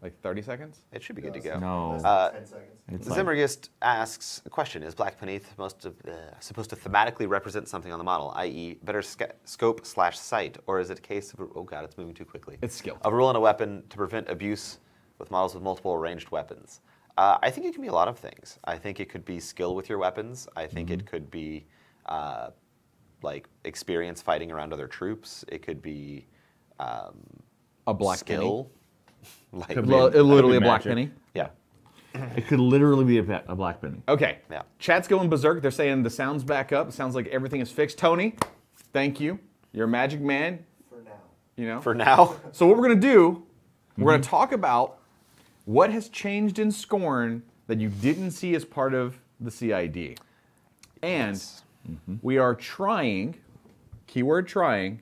Like 30 seconds? It should be good to go. No. 10 seconds. Zimmergist asks, a question, is black beneath supposed to thematically represent something on the model, i.e. better scope/sight, or is it a case of, oh god, it's moving too quickly. It's skill. Of a rule in a weapon to prevent abuse with models with multiple ranged weapons? I think it can be a lot of things. I think it could be skill with your weapons. I think it could be like experience fighting around other troops. It could be A black skill. penny. Like, Literally a magic. black penny. yeah. It could literally be a black penny. Okay. Yeah. Chat's going berserk. They're saying the sound's back up. It sounds like everything is fixed. Tony, thank you. You're a magic man. For now. You know. For now. So what we're gonna do, we're gonna talk about what has changed in Scorn that you didn't see as part of the CID, and Yes. we are trying, keyword trying,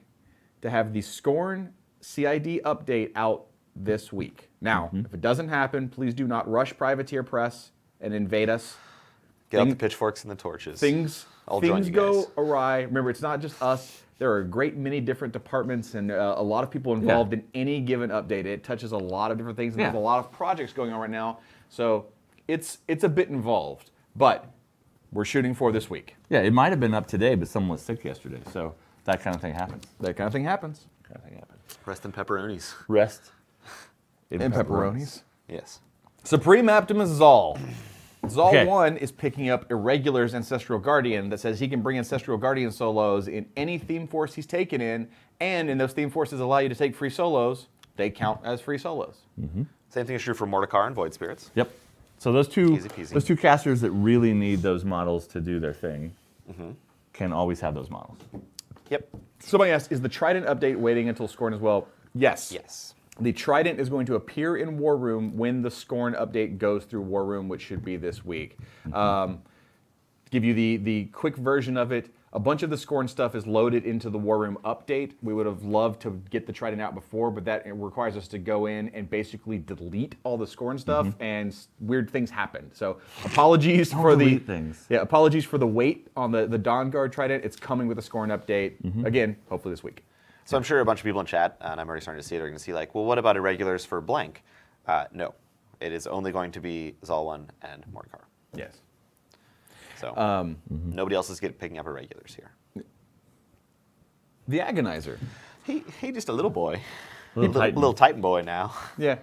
to have the Scorn CID update out this week. Now, if it doesn't happen, please do not rush Privateer Press and invade us. Get out the pitchforks and the torches. I'll join Things you go guys. awry. Remember, it's not just us. There are a great many different departments and a lot of people involved in any given update. It touches a lot of different things, and there's a lot of projects going on right now. So it's a bit involved, but we're shooting for this week. Yeah, it might have been up today, but someone was sick yesterday, so that kind of thing happens. That kind of thing happens. Rest in pepperonis. Rest. And pepperonis. Yes. Supreme Optimus Zal. Zal Okay. 1 is picking up Irregular's Ancestral Guardian that says he can bring Ancestral Guardian solos in any theme force he's taken in, and in those theme forces allow you to take free solos. They count as free solos. Same thing is true for Mordekar and Void Spirits. Yep. So those two, Easy peasy. those two casters that really need those models to do their thing can always have those models. Yep. Somebody asked, is the Trident update waiting until Scorn as well? Yes. Yes. The Trident is going to appear in War Room when the Scorn update goes through War Room, which should be this week. To give you the quick version of it, a bunch of the Scorn stuff is loaded into the War Room update. We would have loved to get the Trident out before, but that requires us to go in and basically delete all the Scorn stuff, and weird things happened. So apologies for the delete things. Yeah, apologies for the wait on the Dawn Guard Trident. It's coming with a Scorn update again, hopefully this week. So I'm sure a bunch of people in chat, and I'm already starting to see it, are going to see like, well, what about Irregulars for blank? No. It is only going to be Zal1 and Mordekar. Yes. So nobody else is picking up Irregulars here. The Agonizer. He just a little boy. Little Little Titan boy now. Yeah.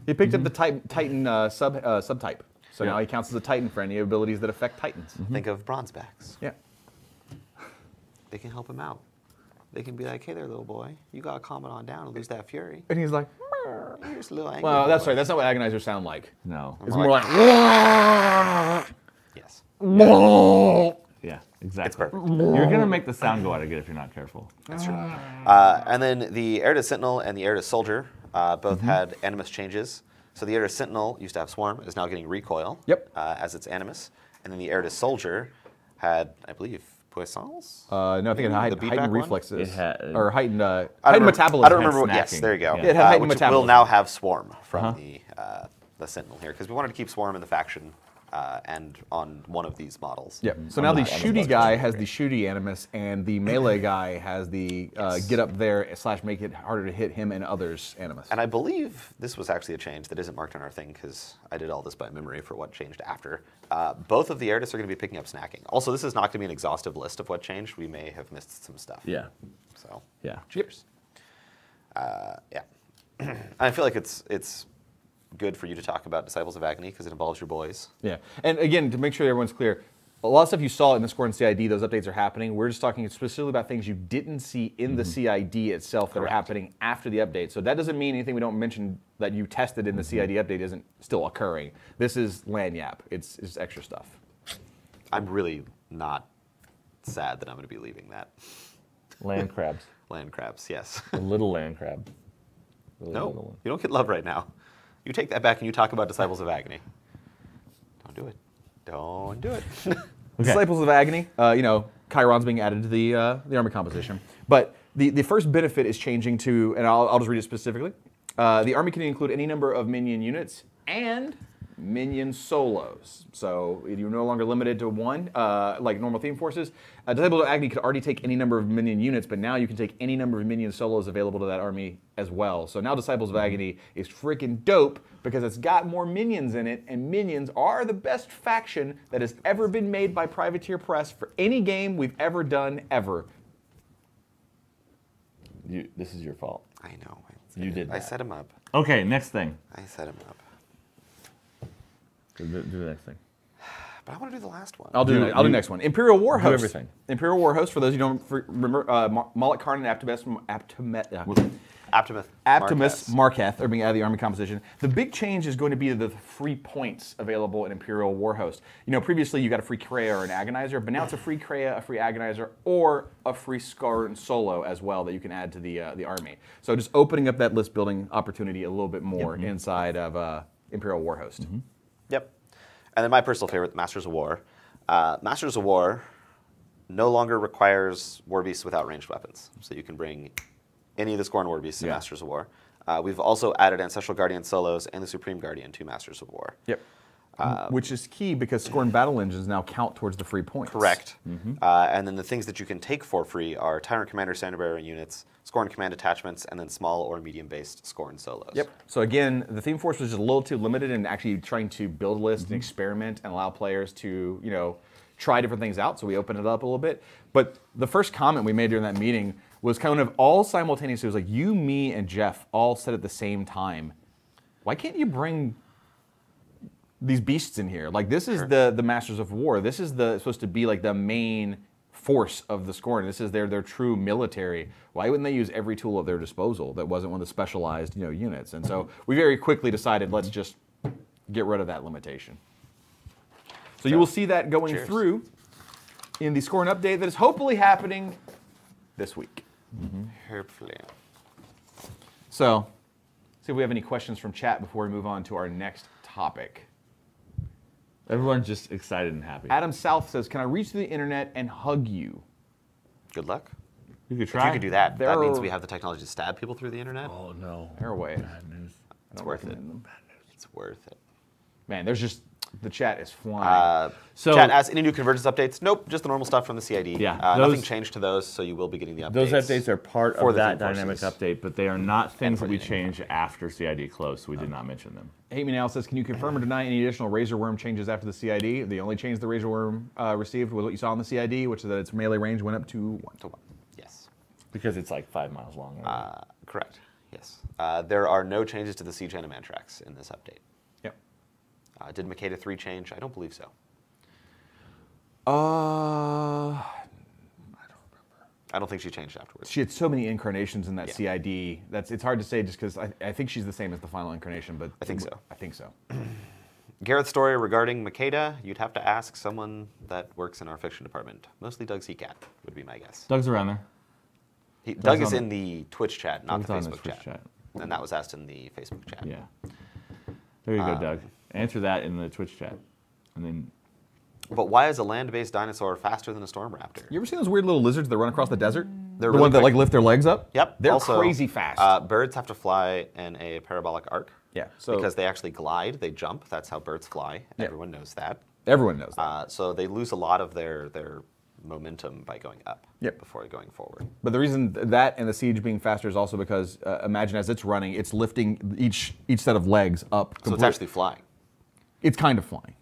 He picked up the Titan subtype. So now he counts as a Titan for any abilities that affect Titans. Think of Bronzebacks. Yeah. They can help him out. They can be like, hey there, little boy. You got to calm it on down and lose that fury. And he's like, You're just a little angry. well, that's boy." right. That's not what Agonizers sound like. No. It's more like, Yes. Yeah, exactly. It's perfect. You're going to make the sound go out again if you're not careful. That's true. And then the Heir to Sentinel and the Heir to Soldier both had Animus changes. So the Heir to Sentinel used to have Swarm, is now getting Recoil as its Animus. And then the Heir to Soldier had, I believe, Puissance? no, I think it had beatback heightened one? reflexes. It had- or heightened I metabolism. I don't remember. What, yes, snacking. there you go. Yeah. It had heightened which metabolism. will now have Swarm from the Sentinel here, because we wanted to keep Swarm in the faction and on one of these models. Yep. So now the shooty guy has the shooty animus, and the melee guy has the get up there / make it harder to hit him and others animus. And I believe this was actually a change that isn't marked on our thing, because I did all this by memory for what changed after. Both of the Airtis are going to be picking up snacking. Also, this is not going to be an exhaustive list of what changed. We may have missed some stuff. Yeah. So, Yeah. cheers. Yeah. I feel like it's good for you to talk about Disciples of Agony because it involves your boys. Yeah. And again, to make sure everyone's clear, a lot of stuff you saw in the Scorn CID, those updates are happening. We're just talking specifically about things you didn't see in the CID itself that are happening after the update. So that doesn't mean anything we don't mention that you tested in the CID update isn't still occurring. This is lanyap. It's extra stuff. I'm really not sad that I'm going to be leaving that. Land crabs. Land crabs, yes. A little land crab. Really little No, one. you don't get love right now. You take that back and you talk about Disciples of Agony. Don't do it. Don't do it. Disciples of Agony, Chiron's being added to the army composition. But the first benefit is changing to, and I'll just read it specifically. The army can include any number of minion units, and minion solos. So you're no longer limited to one, like normal Theme Forces. Disciples of Agony could already take any number of minion units, but now you can take any number of minion solos available to that army as well. So now Disciples of Agony is freaking dope because it's got more minions in it, and minions are the best faction that has ever been made by Privateer Press for any game we've ever done, ever. This is your fault. I know. You did I that. set him up. Okay, next thing. I set him up. Do the next thing. But I want to do the last one. I'll do the next one. Imperial War Host. everything. Imperial War Host, for those who don't remember, Moloch Karn and Aptimus Marketh are being added to the army composition. The big change is going to be the free points available in Imperial War Host. You know, previously you got a free Kreia or an Agonizer, but now it's a free Kreia, a free Agonizer, or a free Skarn Solo as well that you can add to the army. So just opening up that list building opportunity a little bit more inside of Imperial War Host. Yep. And then my personal favorite, Masters of War. Masters of War no longer requires war beasts without ranged weapons. So you can bring any of the Scorn war beasts to Masters of War. We've also added Ancestral Guardian solos and the Supreme Guardian to Masters of War. Yep. Which is key because Scorn Battle Engines now count towards the free points. Correct. And then the things that you can take for free are Tyrant Commander Standard Bearer units, Scorn Command attachments, and then small or medium-based Scorn solos. Yep. So again, the Theme Force was just a little too limited in actually trying to build a list and experiment and allow players to, you know, try different things out. So we opened it up a little bit. But the first comment we made during that meeting was kind of all simultaneous. It was like you, me, and Jeff all said at the same time, why can't you bring these beasts in here? Like this is the Masters of War. This is supposed to be like the main force of the Scorn. This is their true military. Why wouldn't they use every tool at their disposal that wasn't one of the specialized units? And so we very quickly decided let's just get rid of that limitation. So you will see that going through in the Scorn update that is hopefully happening this week. Hopefully. So, see if we have any questions from chat before we move on to our next topic. Everyone's just excited and happy. Adam South says, "Can I reach the internet and hug you?" Good luck. You could If try. you could do that, that means we have the technology to stab people through the internet. Oh no. Airway. Bad news. It's worth it. It's worth it. Man, there's just the chat is flying. So chat asks, any new convergence updates? Nope, just the normal stuff from the CID. Yeah, nothing changed to those, so you will be getting the updates. Those updates are part for of the that Theme dynamic Forces. update, but they are not things for that we the change after CID close, so we did not mention them. Hate Me Now says, "Can you confirm or deny any additional Razor Worm changes after the CID? The only change the Razor Worm received was what you saw in the CID, which is that its melee range went up to 1. To 1. Yes. Because it's like 5 miles long. Correct. Yes. There are no changes to the Siege Animantrax in this update. Yep. Did Makeda 3 change? I don't believe so. I don't think she changed afterwards. She had so many incarnations in that CID. It's hard to say just because I think she's the same as the final incarnation, but I think so. I think so. Garrett's story regarding Makeda, you'd have to ask someone that works in our fiction department. Mostly Doug Seacat would be my guess. Doug's around there. Doug is in the Twitch chat, not the Doug's on Facebook the Twitch chat. And that was asked in the Facebook chat. Yeah. There you go, Doug. Answer that in the Twitch chat. And then But why is a land-based dinosaur faster than a storm raptor? You ever seen those weird little lizards that run across the desert? They're the really ones that quick. like lift their legs up? Yep. They're Also, crazy fast. Birds have to fly in a parabolic arc. Yeah. So Because they actually glide, they jump. That's how birds fly. Yeah. Everyone knows that. everyone knows that. So they lose a lot of their momentum by going up before going forward. But the reason that and the siege being faster is also because imagine as it's running, it's lifting each set of legs up. So it's actually flying. It's kind of flying.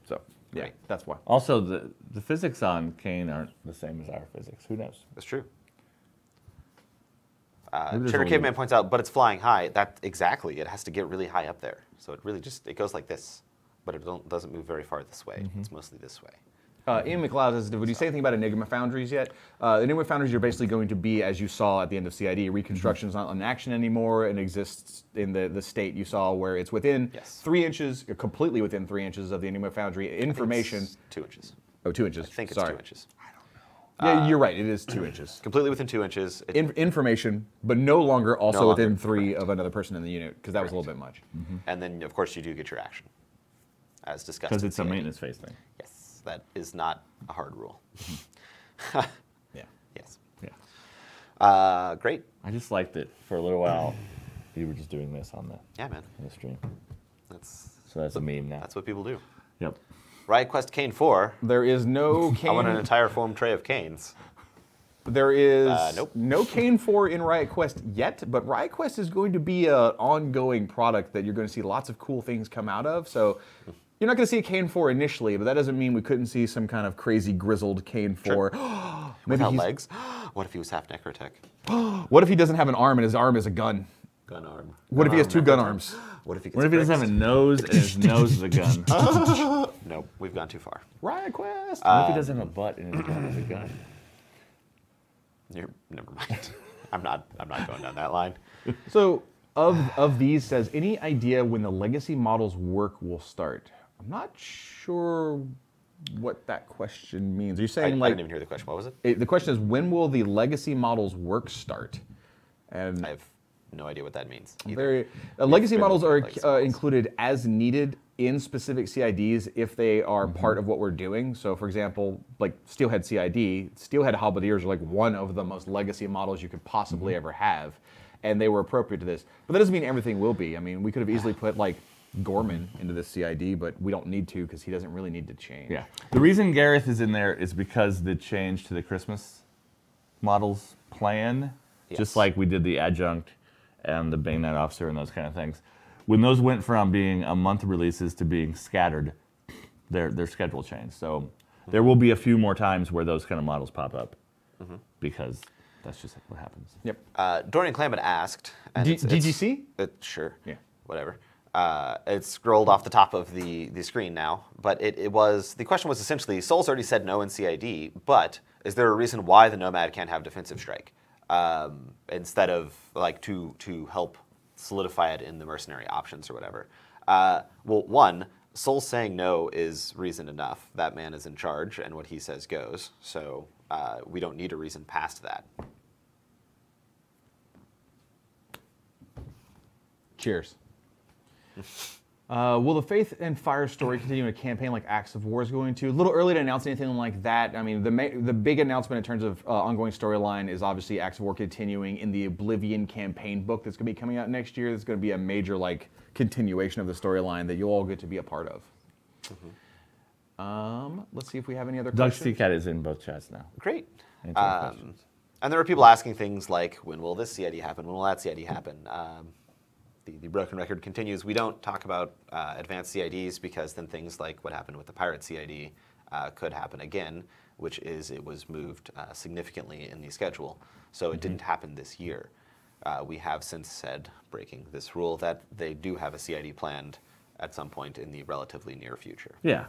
So yeah, Right. that's why. also the physics on Kane aren't the same as our physics. Who knows? That's true. there's Cheddar only- Caveman points out, but it's flying high. That exactly. It has to get really high up there. So it really it goes like this, but it doesn't move very far this way. It's mostly this way. Ian McLeod says, would you say anything about Enigma Foundries yet? Enigma Foundries are basically going to be, as you saw at the end of CID, Reconstruction is not in action anymore and exists in the state you saw where it's within 3 inches, completely within 3 inches of the Enigma Foundry information. It's 2 inches. Oh, 2 inches. I think it's Sorry. 2 inches. Yeah, you're right. It is 2 inches. Completely within 2 inches. Information, but no longer also No longer, within 3 of another person in the unit, because that was a little bit much. And then, of course, you do get your action, as discussed. Because in it's a CID. maintenance phase thing. Yes, that is not a hard rule. Yeah. Yes. Yeah. Great. I just liked it for a little while. You were just doing this on Yeah, man. the stream. So that's a meme now. That's what people do. Yep. Riot Quest Cane 4. There is no Cane. I want an entire foam tray of canes. There is nope. no Cane 4 in Riot Quest yet, but Riot Quest is going to be an ongoing product that you're going to see lots of cool things come out of. So you're not going to see a Cane 4 initially, but that doesn't mean we couldn't see some kind of crazy grizzled Cane 4. Sure. Without legs? What if he was half necrotech? What if he doesn't have an arm and his arm is a gun? Gun arm. What if he has two gun arms? What if he doesn't have a nose and his nose is a gun? Nope, we've gone too far. Riot Quest. What if he doesn't have a butt and his gun is a gun? Never mind. I'm not going down that line. So, of these, says any idea when the legacy models work will start? I'm not sure what that question means. Are you saying I didn't even hear the question. What was it? The question is, when will the legacy models work start? And I have no idea what that means. Legacy models are included as needed in specific CIDs if they are part of what we're doing. So, for example, like Steelhead CID, Steelhead Halberdiers are like one of the most legacy models you could possibly ever have, and they were appropriate to this. But that doesn't mean everything will be. I mean, we could have easily put like Gorman into this CID, but we don't need to because he doesn't really need to change. Yeah. The reason Gareth is in there is because the change to the Christmas models plan, just like we did the adjunct and the Bayonet officer and those kind of things. When those went from being a month releases to being scattered, their schedule changed. So there will be a few more times where those kind of models pop up because that's just what happens. Yep. Dorian Clammett asked. And GGC? Sure. Yeah. Whatever. It's scrolled off the top of the screen now, but the question was essentially, Sol's already said no in CID, but is there a reason why the Nomad can't have defensive strike instead of like to help solidify it in the mercenary options or whatever? Well, one, Sol saying no is reason enough. That man is in charge, and what he says goes. So we don't need a reason past that. Cheers. Will the Faith and Fire story continue in a campaign like Acts of War is going to? A little early to announce anything like that. I mean, the big announcement in terms of ongoing storyline is obviously Acts of War continuing in the Oblivion campaign book that's going to be coming out next year. That's going to be a major like continuation of the storyline that you'll all get to be a part of. Let's see if we have any other Doug questions. Seacat is in both chats now. Great. And there were people asking things like, when will this CID happen? When will that CID happen? The broken record continues. We don't talk about advanced CIDs because then things like what happened with the Pirate CID could happen again, which is it was moved significantly in the schedule. So it didn't happen this year. We have since said, breaking this rule, that they do have a CID planned at some point in the relatively near future. Yeah.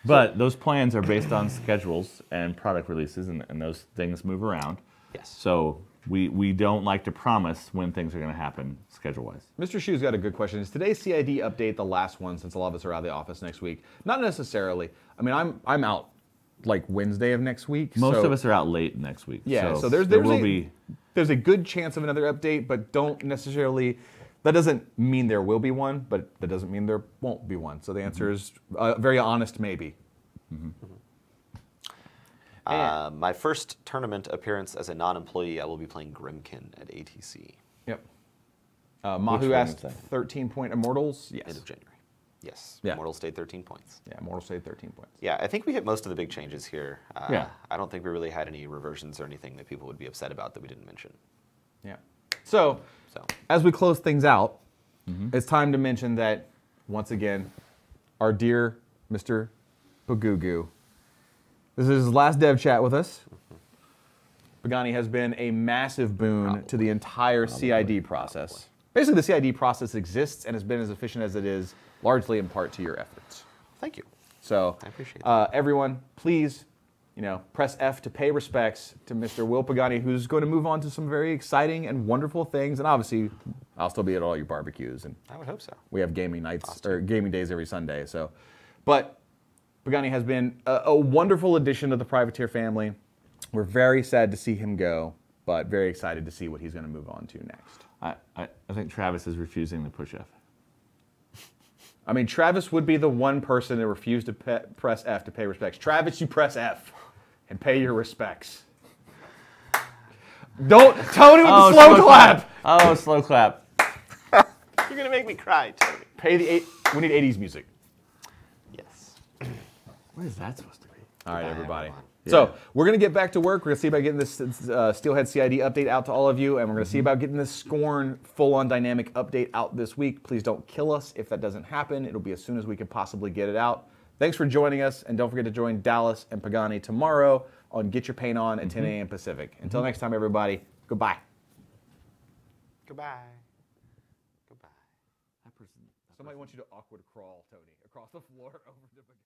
But those plans are based on schedules and product releases, and those things move around. Yes. So we don't like to promise when things are going to happen schedule-wise. Mr. Shu's got a good question. Is today's CID update the last one since a lot of us are out of the office next week? Not necessarily. I mean, I'm out like Wednesday of next week. Most of us are out late next week. Yeah, so there's a good chance of another update, but don't necessarily. That doesn't mean there will be one, but that doesn't mean there won't be one. So the answer is very honest, maybe. My first tournament appearance as a non-employee, I will be playing Grimkin at ATC. Yep. Mahu asked 13-point Immortals. Yes. End of January. Yes. Yeah. Immortals stayed 13 points. Yeah, Immortals stayed 13 points. Yeah, I think we hit most of the big changes here. Yeah. I don't think we really had any reversions or anything that people would be upset about that we didn't mention. Yeah. So as we close things out, it's time to mention that, once again, our dear Mr. Bagugu, this is his last dev chat with us. Pagani has been a massive boon to the entire CID process. Basically, the CID process exists and has been as efficient as it is, largely in part to your efforts. Thank you. So, I appreciate that. Everyone, please, press F to pay respects to Mr. Will Pagani, who's going to move on to some very exciting and wonderful things. And obviously, I'll still be at all your barbecues, and I would hope so. we have gaming nights or gaming days every Sunday. So, but Pagani has been a wonderful addition to the Privateer family. We're very sad to see him go, but very excited to see what he's going to move on to next. I think Travis is refusing to push F. I mean, Travis would be the one person to refuse to press F to pay respects. Travis, you press F and pay your respects. Don't, Tony with the slow clap. Oh, slow clap. You're gonna make me cry, Tony. Pay the we need 80s music. Yes. What is that supposed to be? All right, Goodbye, everybody. everyone. So we're going to get back to work. We're going to see about getting this Steelhead CID update out to all of you, and we're going to see about getting this Scorn full-on dynamic update out this week. Please don't kill us if that doesn't happen. It'll be as soon as we can possibly get it out. Thanks for joining us, and don't forget to join Dallas and Pagani tomorrow on Get Your Paint On at 10 a.m. Pacific. Until next time, everybody, goodbye. Goodbye. Goodbye. Somebody wants you to awkward crawl, Tony, across the floor over to Pagani.